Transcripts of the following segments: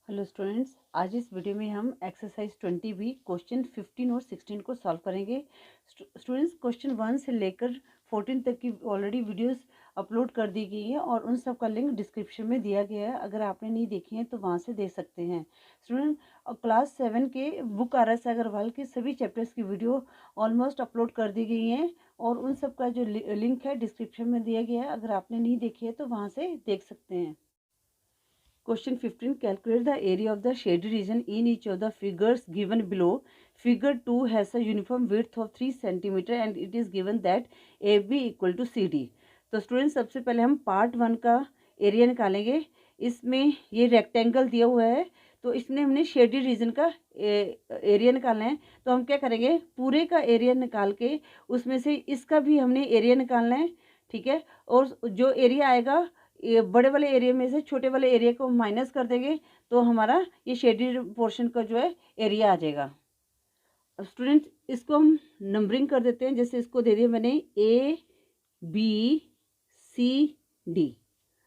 Hello students, आज इस video में हम एक्सरसाइज 20 भी क्वेश्चन 15 और 16 को सॉल्व करेंगे। स्टूडेंट्स, क्वेश्चन 1 से लेकर 14 तक की ऑलरेडी वीडियोस अपलोड कर दी गई है और उन सब का लिंक डिस्क्रिप्शन में दिया गया है। अगर आपने नहीं देखी है तो वहाँ से देख सकते हैं। स्टूडेंट, क्लास 7 के बुक RS अग्रवाल के सभी चैप्टर्स की वीडियो ऑलमोस्ट अपलोड कर दी गई हैं और उन सब का जो लिंक है डिस्क्रिप्शन में दिया गया है। अगर आपने नहीं देखी है तो वहाँ से देख सकते हैं। Question 15. Calculate the area of the shaded region in each of the figures given below. Figure 2 has a uniform width of 3 cm and it is given that AB equal to CD. तो student, सबसे पहले हम part 1 का area निकालेंगे। इसमें ये rectangle दिया हुआ है तो इसमें हमने शेडेड रीजन का एरिया निकालना है। तो हम क्या करेंगे, पूरे का एरिया निकाल के उसमें से इसका भी हमने एरिया निकालना है। ठीक है, और जो एरिया आएगा ये बड़े वाले एरिया में से छोटे वाले एरिया को माइनस कर देंगे तो हमारा ये शेडेड पोर्शन का जो है एरिया आ जाएगा। अब स्टूडेंट, इसको हम नंबरिंग कर देते हैं। जैसे इसको दे दिया मैंने ABCD,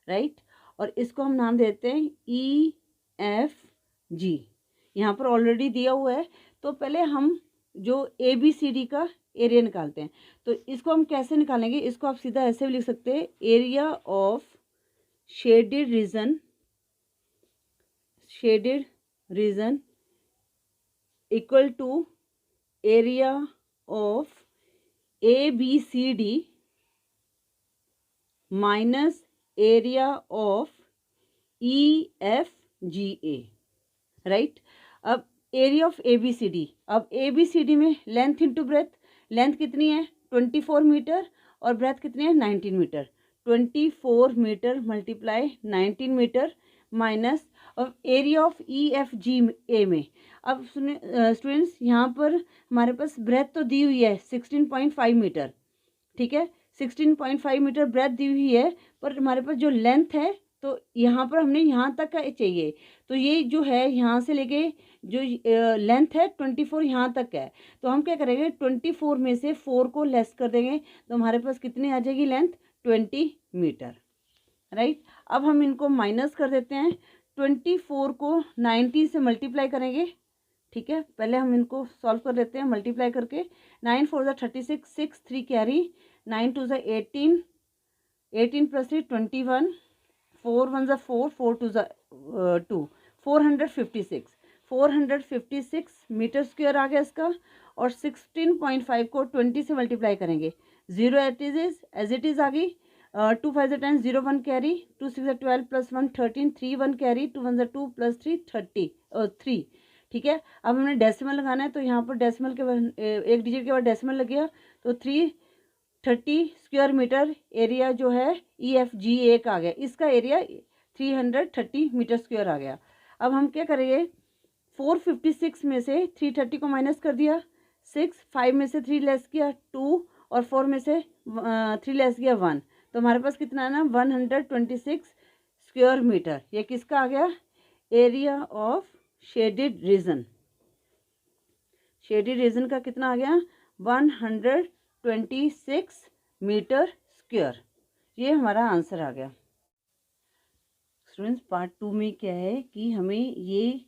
राइट, और इसको हम नाम देते हैं EFG। यहाँ पर ऑलरेडी दिया हुआ है तो पहले हम जो ABCD का एरिया निकालते हैं। तो इसको हम कैसे निकालेंगे, इसको आप सीधा ऐसे भी लिख सकते हैं, area of shaded region equal to area of ABCD minus area of EFGA, right. अब एरिया ऑफ ABCD, अब ABCD में लेंथ इंटू ब्रेथ, लेंथ कितनी है 24 मीटर और ब्रेथ कितनी है 19 metre. 24 metre multiply 19 metre minus और एरिया ऑफ EFGA में। अब सुनिए स्टूडेंट्स, यहाँ पर हमारे पास ब्रेथ तो दी हुई है 16.5 मीटर, ठीक है, 16.5 मीटर ब्रेथ दी हुई है, पर हमारे पास जो लेंथ है तो यहाँ पर हमने यहाँ तक का चाहिए। तो ये जो है यहाँ से लेके जो लेंथ है 24 यहाँ तक है। तो हम क्या करेंगे, 24 में से 4 को लेस कर देंगे तो हमारे पास कितनी आ जाएगी लेंथ 20 मीटर, राइट। अब हम इनको माइनस कर देते हैं, 24 को 90 से मल्टीप्लाई करेंगे। ठीक है, पहले हम इनको सॉल्व कर देते हैं मल्टीप्लाई करके। 9 4 ज़ा 36, 6 3 कैरी, 9 2 ज़ा 18, 18 प्लस 3 21, 4 1 ज़ा 4, 4 2 ज़ा 2, 456 मीटर स्क्वायर आ गया इसका। और 16.5 को 20 से मल्टीप्लाई करेंगे, 0 एज इट इज़ आ गई। 2 5 ज़ा 10, 0 1 कैरी, 2 6 ज़ा 12 प्लस 1 13, 3 1 कैरी, 2 1 ज़ा 2 प्लस 3 3। ठीक है, अब हमने डेसिमल लगाना है तो यहाँ पर डेसिमल के बाद एक डिजिट के बाद डेसिमल लग गया तो 330 स्क्वायर मीटर एरिया जो है EFGA का आ गया। इसका एरिया 330 मीटर स्क्वायर आ गया। अब हम क्या करेंगे, 456 में से 330 को माइनस कर दिया, 6 5 में से 3 लेस किया 2 और 4 में से 3 लेस किया 1, तो हमारे पास कितना है ना 126 स्क्वायर मीटर। ये किसका आ गया, area of shaded reason. Shaded region का कितना आ गया 126 मीटर स्क्वायर। ये हमारा आंसर आ गया। स्टूडेंट्स, पार्ट 2 में क्या है कि हमें ये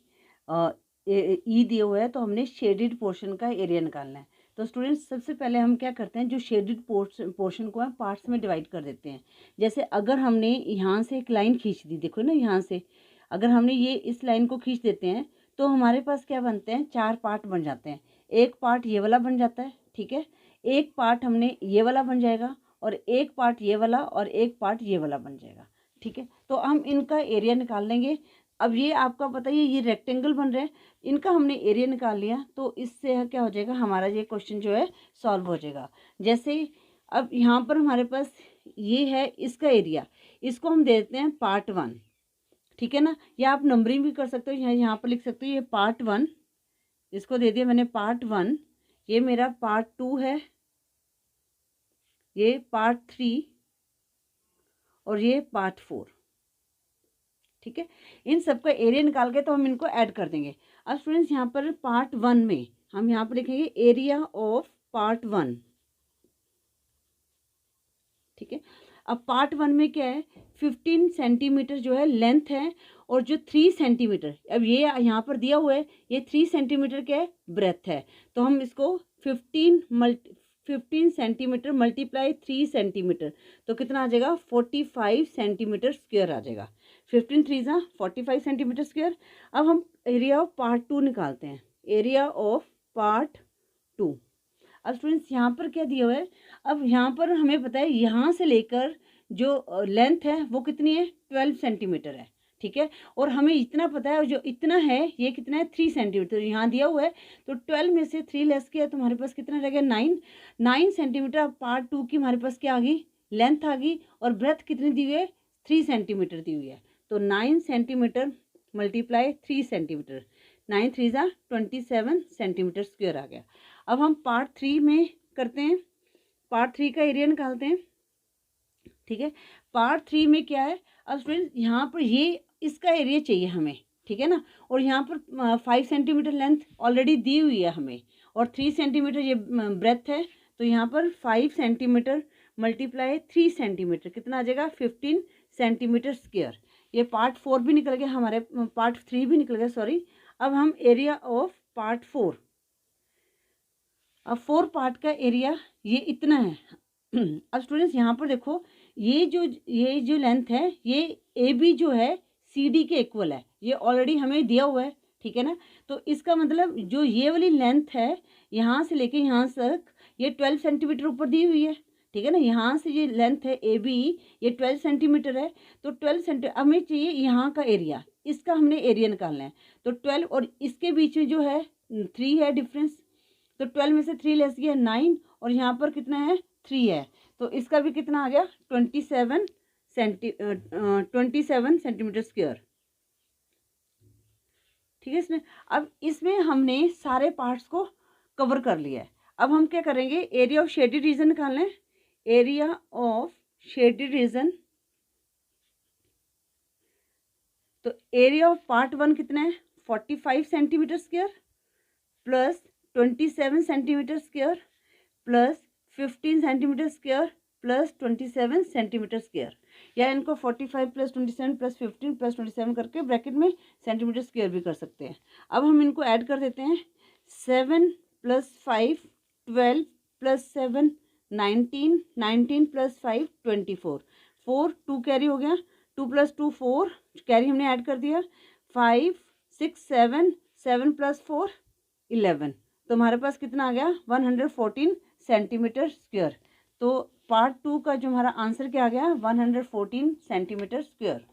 ई दिया हुआ है तो हमने शेडेड पोर्शन का एरिया निकालना है। तो स्टूडेंट्स, सबसे पहले हम क्या करते हैं, जो शेडेड पोर्शन को हम पार्ट्स में डिवाइड कर देते हैं। जैसे अगर हमने यहाँ से एक लाइन खींच दी, देखो ना, यहाँ से अगर हमने ये इस लाइन को खींच देते हैं तो हमारे पास क्या बनते हैं, 4 पार्ट बन जाते हैं। एक पार्ट ये वाला बन जाता है, ठीक है, एक पार्ट हमने ये वाला बन जाएगा और एक पार्ट ये वाला और एक पार्ट ये वाला बन जाएगा। ठीक है, तो हम इनका एरिया निकाल लेंगे। अब ये आपका बताइए, ये रेक्टेंगल बन रहे हैं, इनका हमने एरिया निकाल लिया तो इससे क्या हो जाएगा, हमारा ये क्वेश्चन जो है सॉल्व हो जाएगा। जैसे अब यहाँ पर हमारे पास ये है इसका एरिया, इसको हम देते हैं पार्ट 1, ठीक है ना, या आप नंबरिंग भी कर सकते हो, यहाँ पर लिख सकते हो ये पार्ट 1, इसको दे दिया मैंने पार्ट 1, ये मेरा पार्ट 2 है, ये पार्ट 3 और ये पार्ट 4। ठीक है, इन सब का एरिया निकाल के तो हम इनको ऐड कर देंगे। अब स्टूडेंट्स, यहाँ पर पार्ट 1 में हम यहाँ पर लिखेंगे एरिया ऑफ पार्ट 1। ठीक है, अब पार्ट 1 में क्या है 15 सेंटीमीटर जो है लेंथ है, और जो 3 सेंटीमीटर, अब ये यहाँ पर दिया हुआ है, ये 3 सेंटीमीटर क्या है, ब्रेथ है। तो हम इसको 15 सेंटीमीटर मल्टीप्लाई 3 सेंटीमीटर, तो कितना आ जाएगा, 45 सेंटीमीटर स्क्वायर आ जाएगा। 15 3 जा 45 सेंटीमीटर स्क्वायर। अब हम एरिया ऑफ पार्ट 2 निकालते हैं, एरिया ऑफ पार्ट 2। अब स्टूडेंट्स यहाँ पर क्या दिया हुआ है, अब यहाँ पर हमें पता है यहाँ से लेकर जो लेंथ है वो कितनी है, 12 सेंटीमीटर है, ठीक है। और हमें इतना पता है, जो इतना है ये कितना है, 3 सेंटीमीटर यहाँ दिया हुआ है। तो 12 में से 3 लेस किया तो हमारे पास कितना रह गया, 9 सेंटीमीटर। अब पार्ट 2 की हमारे पास क्या आ गई, लेंथ आ गई, और ब्रेथ कितनी दी हुई है, 3 सेंटीमीटर दी हुई है। तो 9 सेंटीमीटर मल्टीप्लाई 3 सेंटीमीटर, 9 3 जा 27 सेंटीमीटर स्क्वायर आ गया। अब हम पार्ट 3 में करते हैं, पार्ट 3 का एरिया निकालते हैं, ठीक है। पार्ट 3 में क्या है, अब स्टूडेंट यहाँ पर ये इसका एरिया चाहिए हमें, ठीक है ना। और यहाँ पर 5 सेंटीमीटर लेंथ ऑलरेडी दी हुई है हमें, और 3 सेंटीमीटर ये ब्रेथ है। तो यहाँ पर 5 सेंटीमीटर मल्टीप्लाई 3 सेंटीमीटर कितना आ जाएगा, 15 सेंटीमीटर स्क्वायर। ये पार्ट 4 भी निकल गया हमारे, पार्ट 3 भी निकल गया, सॉरी। अब हम एरिया ऑफ पार्ट 4, अब 4 पार्ट का एरिया ये इतना है। अब स्टूडेंट्स यहाँ पर देखो, ये जो लेंथ है, ये ए बी जो है सी डी के इक्वल है, ये ऑलरेडी हमें दिया हुआ है, ठीक है ना। तो इसका मतलब जो ये वाली लेंथ है यहाँ से लेके यहाँ तक, ये 12 सेंटीमीटर ऊपर दी हुई है, ठीक है ना। यहाँ से ये लेंथ है ए बी, ये 12 सेंटीमीटर है। तो 12 सेंटीमीटर हमें चाहिए यहाँ का एरिया, इसका हमने एरिया निकालना है। तो 12 और इसके बीच में जो है 3 है डिफरेंस, तो 12 में से 3 लेस किया 9, और यहाँ पर कितना है, 3 है। तो इसका भी कितना आ गया, 27 सेंटीमीटर स्क्वायर, ठीक है इसमें। अब इसमें हमने सारे पार्ट्स को कवर कर लिया है। अब हम क्या करेंगे, एरिया ऑफ शेडेड रीजन निकालना है। एरिया ऑफ शेडेड रीजन, तो एरिया ऑफ पार्ट 1 कितना है, 45 centimetre square plus 27 centimetre square plus 15 centimetre square plus 27 centimetre square, या इनको 45 प्लस 27 प्लस 15 प्लस 27 करके ब्रैकेट में सेंटीमीटर स्क्वायर भी कर सकते हैं। अब हम इनको ऐड कर देते हैं, 7 प्लस 5 12 प्लस 7 19, 19 प्लस 5 24, 4 2 कैरी हो गया, 2 प्लस 2 4 कैरी हमने ऐड कर दिया, 5 6 7 7 प्लस 4 11। तो हमारे पास कितना आ गया, 114 सेंटीमीटर स्क्वायर। तो पार्ट 2 का जो हमारा आंसर क्या आ गया, 114 सेंटीमीटर स्क्वायर।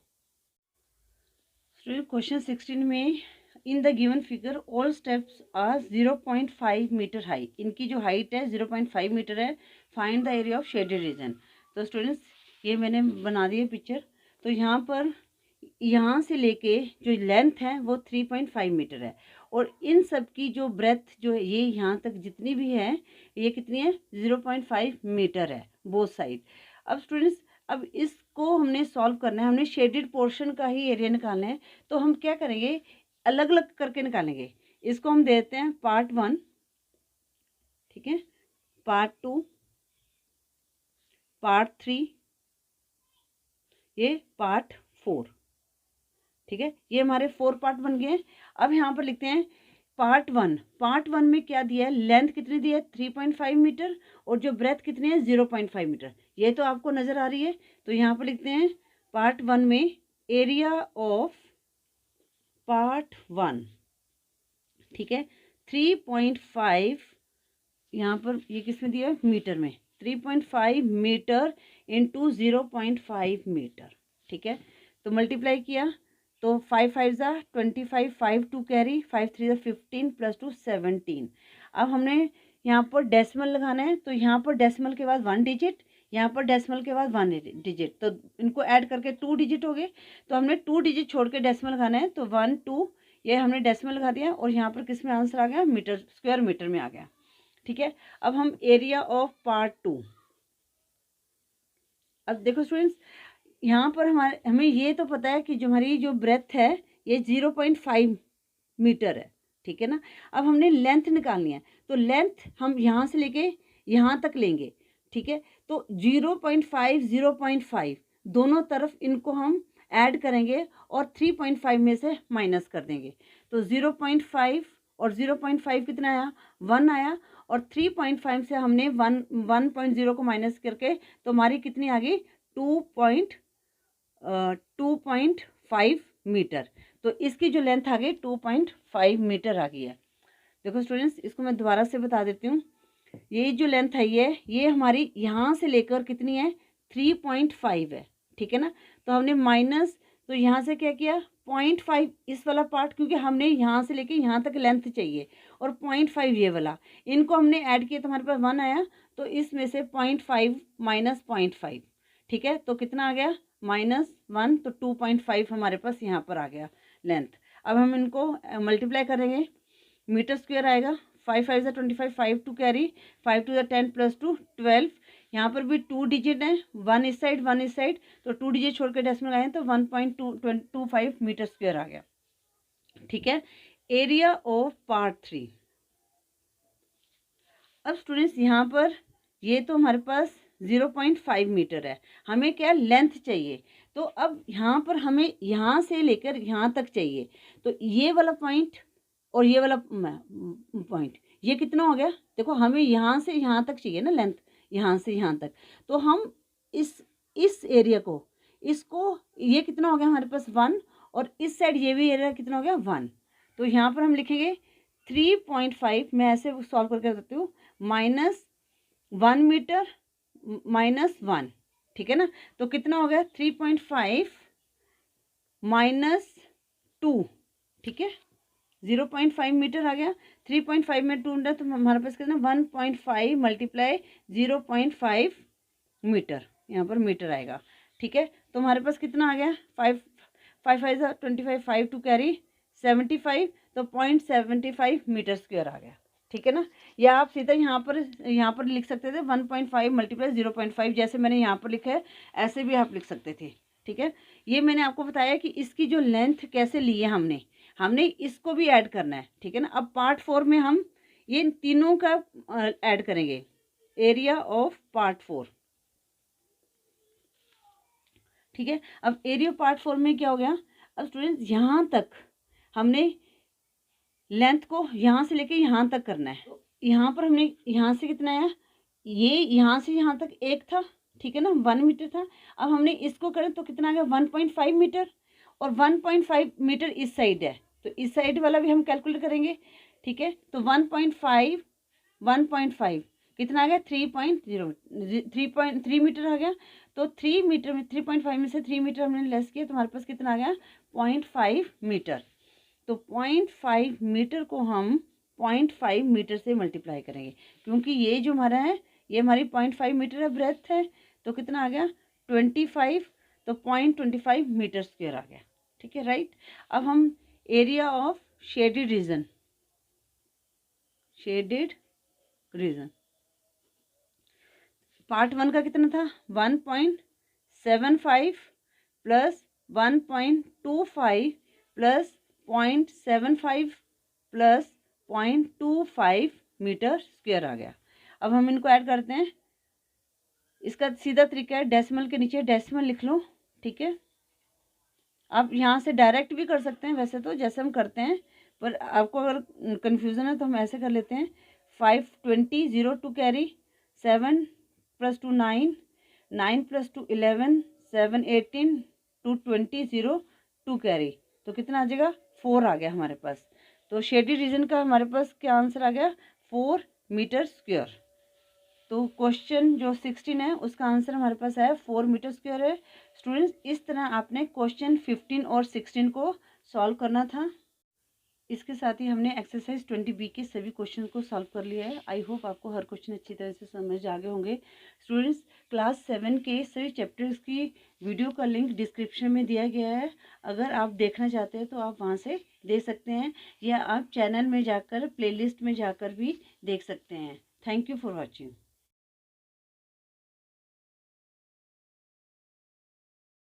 क्वेश्चन 16 में, in the given figure all steps are 0.5 metre high, इनकी जो हाइट है 0.5 मीटर है। Find the area of shaded region. तो स्टूडेंट्स ये मैंने बना दी है पिक्चर। तो यहाँ पर यहाँ से लेके जो लेंथ है वो 3.5 मीटर है, और इन सब की जो ब्रेथ जो है ये यहाँ तक जितनी भी है, ये कितनी है, 0.5 मीटर है बोथ साइड। अब स्टूडेंट्स, अब इसको हमने सॉल्व करना है, हमने शेडेड पोर्शन का ही एरिया निकालना है। तो हम क्या करेंगे, अलग अलग करके निकालेंगे। इसको हम देते हैं पार्ट 1, ठीक है, पार्ट 2, पार्ट 3, ये पार्ट 4, ठीक है। ये हमारे 4 पार्ट बन गए। अब यहाँ पर लिखते हैं पार्ट 1। पार्ट 1 में क्या दिया है, लेंथ कितनी दी है, 3.5 मीटर, और जो ब्रेथ कितनी है, 0.5 मीटर। ये तो आपको नज़र आ रही है। तो यहाँ पर लिखते हैं पार्ट 1 में एरिया ऑफ पार्ट 1, ठीक है, 3.5, यहाँ पर ये किस में दिया है, मीटर में, 3.5 मीटर इंटू 0.5 मीटर, ठीक है। तो मल्टीप्लाई किया तो 5 5 जा 25, 5 2 कैरी, 5 3 जा 15 प्लस 2 17। अब हमने यहाँ पर डेसिमल लगाना है। तो यहाँ पर डेसिमल के बाद 1 डिजिट, यहाँ पर डेसिमल के बाद 1 डिजिट, तो इनको ऐड करके 2 डिजिट हो गए। तो हमने 2 डिजिट छोड़ के डेसिमल लगाना है। तो 1 2 ये हमने डेसिमल लगा दिया, और यहाँ पर किस में आंसर आ गया, मीटर, स्क्वायर मीटर में आ गया, ठीक है। अब हम एरिया ऑफ पार्ट 2, अब देखो स्टूडेंट्स, यहाँ पर हमें ये तो पता है कि जो हमारी जो ब्रेथ है ये 0.5 मीटर है, ठीक है ना। अब हमने लेंथ निकालनी है। तो लेंथ हम यहाँ से लेके यहाँ तक लेंगे, ठीक है। तो 0.5 0.5 दोनों तरफ इनको हम ऐड करेंगे और 3.5 में से माइनस कर देंगे। तो 0.5 और 0.5 कितना आया, 1 आया, और 3.5 से हमने 1.0 को माइनस करके तो हमारी कितनी आ गई, 2.5 मीटर। तो इसकी जो लेंथ आ गई 2.5 मीटर आ गई है। देखो स्टूडेंट्स, इसको मैं दोबारा से बता देती हूँ। ये जो लेंथ है ये हमारी यहाँ से लेकर कितनी है, 3.5 है, ठीक है ना। तो हमने माइनस, तो यहाँ से क्या किया, 0.5 इस वाला पार्ट, क्योंकि हमने यहाँ से लेके यहाँ तक लेंथ चाहिए, और 0.5 ये वाला, इनको हमने ऐड किया तो हमारे पास 1 आया। तो इसमें से 0.5 माइनस 0.5, ठीक है, तो कितना आ गया, -1। तो 2.5 हमारे पास यहाँ पर आ गया लेंथ। अब हम इनको मल्टीप्लाई करेंगे, मीटर स्क्वायर आएगा, 5 5 = 25, 5 टू कैरी, 5 टू 10 + 2 12। यहाँ पर भी 2 डिजिट है, 1 इस साइड 1 इस साइड, तो 2 डिजिट छोड़ के डेसिमल आए तो 1.25 मीटर स्क्वायर आ गया, ठीक है। Area of part 3। अब स्टूडेंट्स यहाँ पर ये तो हमारे पास 0.5 मीटर है, हमें क्या लेंथ चाहिए। तो अब यहाँ पर हमें यहाँ से लेकर यहाँ तक चाहिए। तो ये वाला पॉइंट और ये वाला पॉइंट, ये कितना हो गया, देखो हमें यहाँ से यहाँ तक चाहिए ना लेंथ, यहाँ से यहाँ तक। तो हम इस एरिया को, इसको, ये कितना हो गया हमारे पास 1, और इस साइड ये भी एरिया कितना हो गया 1। तो यहाँ पर हम लिखेंगे 3.5, मैं ऐसे सॉल्व करके बताती हूँ, -1 मीटर -1, ठीक है ना। तो कितना हो गया 3.5 -2, ठीक है, 0.5 मीटर आ गया। 3.5 में 2 तो हमारे पास कितना 1.5 × 0.5 मीटर, यहाँ पर मीटर आएगा, ठीक है। तो हमारे पास कितना आ गया 5 5 = 25, 5 टू कैरी 75, तो 0.75 मीटर स्क्वायर आ गया, ठीक है ना। या आप सीधा यहाँ पर लिख सकते थे 1.5 × 0.5, जैसे मैंने यहाँ पर लिखा है ऐसे भी आप लिख सकते थे, ठीक है। ये मैंने आपको बताया कि इसकी जो लेंथ कैसे ली है हमने इसको भी ऐड करना है, ठीक है ना। अब पार्ट 4 में हम ये तीनों का ऐड करेंगे, एरिया ऑफ पार्ट 4, ठीक है। अब एरिया ऑफ पार्ट 4 में क्या हो गया, अब स्टूडेंट्स यहाँ तक हमने लेंथ को यहाँ से लेके यहाँ तक करना है। तो यहाँ पर हमने यहाँ से कितना आया, ये यहाँ से यहाँ तक एक था, ठीक है ना, 1 मीटर था। अब हमने इसको करें तो कितना आ गया 1.5 मीटर, और 1.5 मीटर इस साइड है, तो इस साइड वाला भी हम कैलकुलेट करेंगे, ठीक है। तो 1.5 कितना आ गया 3 मीटर आ गया। तो 3 मीटर में 3.5 में से 3 मीटर हमने लेस किया, तो हमारे पास कितना आ गया 0.5 मीटर। तो 0.5 मीटर को हम 0.5 मीटर से मल्टीप्लाई करेंगे, क्योंकि ये जो हमारा है ये हमारी 0.5 मीटर है ब्रेथ है, तो कितना आ गया 25, तो 0.25 मीटर स्क्वायर आ गया, ठीक है, राइट। अब हम area of shaded region part 1 का कितना था 1.75 plus 1.25 plus 0.75 plus 0.25 metre square आ गया। अब हम इनको ऐड करते हैं। इसका सीधा तरीका है डेसिमल के नीचे डेसिमल लिख लो, ठीक है। आप यहाँ से डायरेक्ट भी कर सकते हैं वैसे तो, जैसे हम करते हैं, पर आपको अगर कन्फ्यूज़न है तो हम ऐसे कर लेते हैं। 5 20 0 टू कैरी 7 + 2 9 9 + 2 11 7 18 2 20 0 टू कैरी, तो कितना आ जाएगा 4 आ गया हमारे पास। तो शेडी रीजन का हमारे पास क्या आंसर आ गया 4 मीटर स्क्वायर। तो क्वेश्चन जो 16 है उसका आंसर हमारे पास है 4 मीटर स्क्वायर है। स्टूडेंट्स, इस तरह आपने क्वेश्चन 15 और 16 को सॉल्व करना था। इसके साथ ही हमने एक्सरसाइज 20B के सभी क्वेश्चन को सॉल्व कर लिया है। आई होप आपको हर क्वेश्चन अच्छी तरह से समझ आ गए होंगे। स्टूडेंट्स, क्लास 7 के सभी चैप्टर्स की वीडियो का लिंक डिस्क्रिप्शन में दिया गया है। अगर आप देखना चाहते हैं तो आप वहां से देख सकते हैं, या आप चैनल में जाकर प्लेलिस्ट में जाकर भी देख सकते हैं। Thank you for watching.